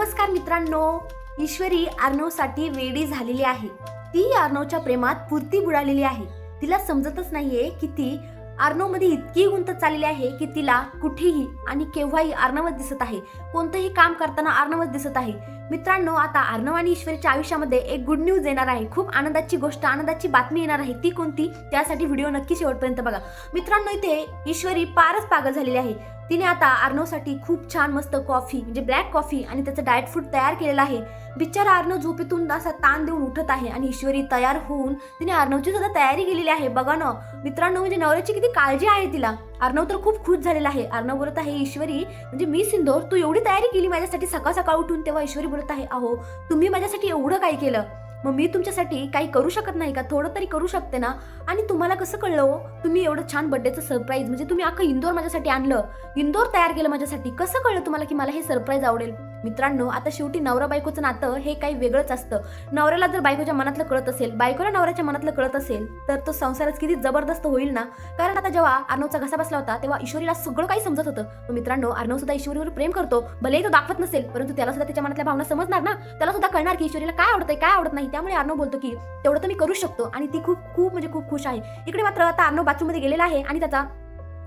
नमस्कार मित्रांनो, ईश्वरी अर्णवसाठी वेडी झालेली आहे. ती अर्णवच्या प्रेमात पुरती बुडालेली आहे. तिला समजतच नाहीये की ती अर्णवमध्ये इतकी गुंतत चाललेली आहे की तिला कुठेही आणि केव्हाही अर्णवच दिसत आहे. कोणतंही काम करताना अर्णवच दिसत आहे. मित्रांनो, आता अर्णव आणि ईश्वरीच्या आयुष्यामध्ये एक गुड न्यूज येणार आहे. खूप आनंदाची गोष्ट, आनंदाची बातमी येणार आहे. ती कोणती, त्यासाठी व्हिडिओ नक्की शेवटपर्यंत बघा. मित्रांनो, इथे ईश्वरी पारच पागल झालेली आहे. तिने आता अर्णवसाठी खूप छान मस्त कॉफी म्हणजे ब्लॅक कॉफी आणि त्याचं डाएट फूड तयार केलेलं आहे. बिचारा अर्णव झोपेतून असा ताण देऊन उठत आहे आणि ईश्वरी तयार होऊन तिने अर्णवची सुद्धा तयारी केलेली आहे. बघा ना मित्रांनो, म्हणजे नवऱ्याची किती काळजी आहे तिला. अर्णव तर खूप खुश झालेला आहे. अर्णव बोलत आहे, ईश्वरी म्हणजे मी सिंदूर, तू एवढी तयारी केली माझ्यासाठी सकाळ सकाळ उठून. तेव्हा ईश्वरी बोलत आहे, अहो तुम्ही माझ्यासाठी एवढं काय केलं, मग मी तुमच्यासाठी काही करू शकत नाही का? थोडं तरी करू शकते ना. आणि तुम्हाला कसं कळलं हो, तुम्ही एवढं छान बर्थडेचं सरप्राईज म्हणजे तुम्ही अख्खं इंदोर माझ्यासाठी आणलं, इंदोर तयार केलं माझ्यासाठी, कसं कळलं तुम्हाला की मला हे सरप्राईज आवडेल? मित्रांनो, आता शेवटी नवरा बायकोचं नातं हे काही वेगळंच असतं. नवऱ्याला जर बायकोच्या मनातलं कळत असेल, बायकोला नवऱ्याच्या मनातलं कळत असेल, तर तो संसारच किती जबरदस्त होईल ना. कारण आता जेव्हा अर्णवचा घसा बसला होता तेव्हा ईश्वरीला सगळं काही समजत होतं. मित्रांनो, अर्णव सुद्धा ईश्वरीवर प्रेम करतो, भलेही तो दाखवत नसेल, परंतु त्याला सुद्धा त्याच्या मनातल्या भावना समजणार ना. त्याला सुद्धा कळणार की ईश्वरीला काय आवडतंय काय आवडत नाही. त्यामुळे अर्णव बोलतो की तेवढं तर मी करू शकतो आणि ती खूप खूप म्हणजे खूप खुश आहे. इकडे मात्र आता अर्णव बाथरूम मध्ये गेलेला आहे आणि त्याचा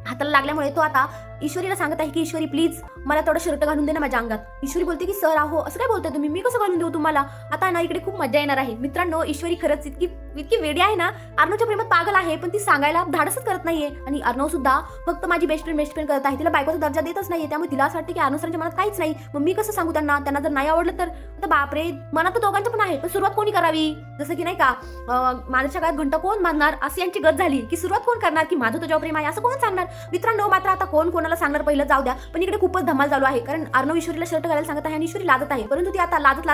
हाताला लागल्यामुळे तो आता ईश्वरीला सांगत आहे की ईश्वरी प्लीज मला थोडं शर्ट घालून दे ना माझ्या अंगात. ईश्वरी बोलते की सर अहो असं काय बोलताय तुम्ही, मी कसं घालून देऊ तुम्हाला? आता ना इकडे खूप मजा येणार आहे. मित्रांनो, ईश्वरी खरंच इतकी इतकी वेडी आहे ना, अर्णवच्या प्रेमात पागल आहे, पण ती सांगायला धाडसच करत नाहीये. आणि अर्णव सुद्धा फक्त माझी बेस्ट फ्रेंड करत आहे, तिला बायकोचा दर्जा देतच नाहीये. त्यामुळे तिला असं वाटतं की अर्णव सरांच्या मनात काहीच नाही, मग मी कसं सांगू त्यांना जर नाही आवडलं तर बापरे, मनात तर दोघांचं पण आहे, पण सुरुवात कोणी करावी? जसं की नाही का माझ्या काळात घंटा कोण बांधणार अशी यांची गत झाली की सुरुवात कोण करणार की माझं तुझ्यावर प्रेम आहे असं कोण सांगणार? मित्रांनो, मात्र आता कोण कोणाला सांगणार पहिलं जाऊ द्या, पण इकडे खूपच धमाल चालू आहे. कारण अर्णव ईश्वरीला शर्ट घालायला सांगत आहे आणि ईश्वरी लाजत आहे, परंतु ती आता लाजत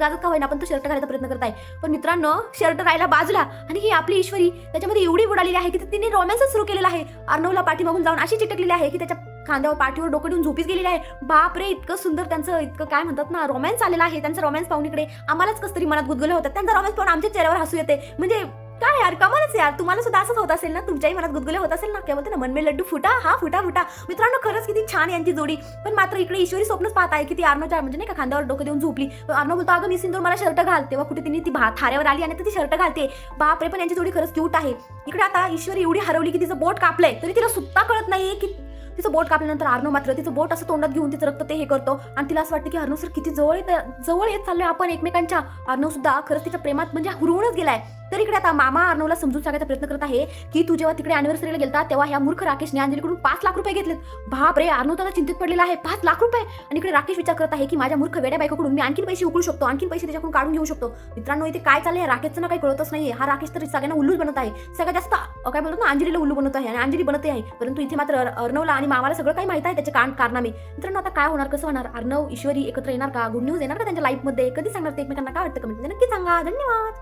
गाजत का होईना पण तो शर्ट घालायचा प्रयत्न करत आहे. पण मित्रांनो, शर्ट राहिला बाजूला आणि ही आपली ईश्वरी त्याच्यामध्ये एवढी बुडालेली आहे की तिने रोमॅन्सच सुरू केलेला आहे. अर्णवला पाठीमागून जाऊन अशी चिटकलेली आहे की त्याच्या खांद्यावर पाठीवर डोकं ठेवून झोपीच गेलेली आहे. बापरे, इतकं सुंदर त्यांचं इतकं काय म्हणतात ना रोमॅन्स आलेला आहे. त्यांचं रोमॅन्स पाहून इकडे आम्हालाच कसं तरी मनात गुदगुल्या होतात. त्यांचा रोमॅन्स पाहून आमच्या चेहऱ्यावर हसू येते. म्हणजे काय यार, कमालच यार. तुम्हाला सुद्धा असंच होत असेल ना, तुमच्याही मनात गुदगुल्या होत असेल ना. काय म्हणते ना, मन में लड्डू फुटा हा फुटा फुटा. मित्रांनो, खरंच किती छान यांची जोडी. पण मात्र इकडे ईश्वरी स्वप्नच पाहत आहे की ती अर्णवच्या म्हणजे नाही का खांद्यावर डोकं देऊन झोपली. अर्णव बोलतो, अगं मी सिंदूर मला शर्ट घाल. तेव्हा कुठे तिने ती थाऱ्यावर आली आणि ती शर्ट घालते. बापरे, पण यांची जोडी खरंच क्यूट आहे. इकडे आता ईश्वरी एवढी हरवली की तिचं बोट कापलंय तरी तिला सुद्धा कळत नाहीये की तिचं बोट कापल्यानंतर अर्णव मात्र तिचं बोट असं तोंडात घेऊन तिचं रक्त ते हे करतो आणि तिला असं वाटतं की अर्णव सर किती जवळ येत चाललोय आपण एकमेकांच्या. अर्णव सुद्धा खरंच तिच्या प्रेमात म्हणजे हुरवूनच गेलाय. तर इकडे आता मामा अर्णवला समजून सांगायचा प्रयत्न करत आहे की तू जेव्हा तिकडे अॅनिव्हर्सरीला गेलता तेव्हा ह्या मूर्ख राकेशने अंजलीकडून 5 लाख रुपये घेतलेत. बापरे, अर्णव त्याला चिंतित पडलेला आहे. 5 लाख रुपये. आणि इकडे राकेश विचार करत आहे की माझ्या मूर्ख वेड्या बायकोकडून मी आणखीन पैसे उकळू शकतो, आणखीन पैसे त्याच्याकडून काढून घेऊ शकतो. मित्रांनो, इथे काय चाललंय राकेशचं ना काही कळतच नाहीये. हा राकेश तर सगळ्यांना उल्लूच बनत आहे. सगळ्यात जास्त काय बोलतो ना, अंजलीला उल्लू बनवत आहे आणि अंजली बनते आहे. परंतु इथे मात्र अर्णवला आणि मामाला सगळं काही माहित आहे त्याचे कारनामे. मित्रांनो, आता काय होणार, कसं होणार? अर्णव ईश्वरी एकत्र येणार का? गुड न्यूज येणार का त्यांच्या लाईफमध्ये? कधी सांगणार ते एकमेकांना? काय वाटतं कमेंटमध्ये नक्की सांगा. धन्यवाद.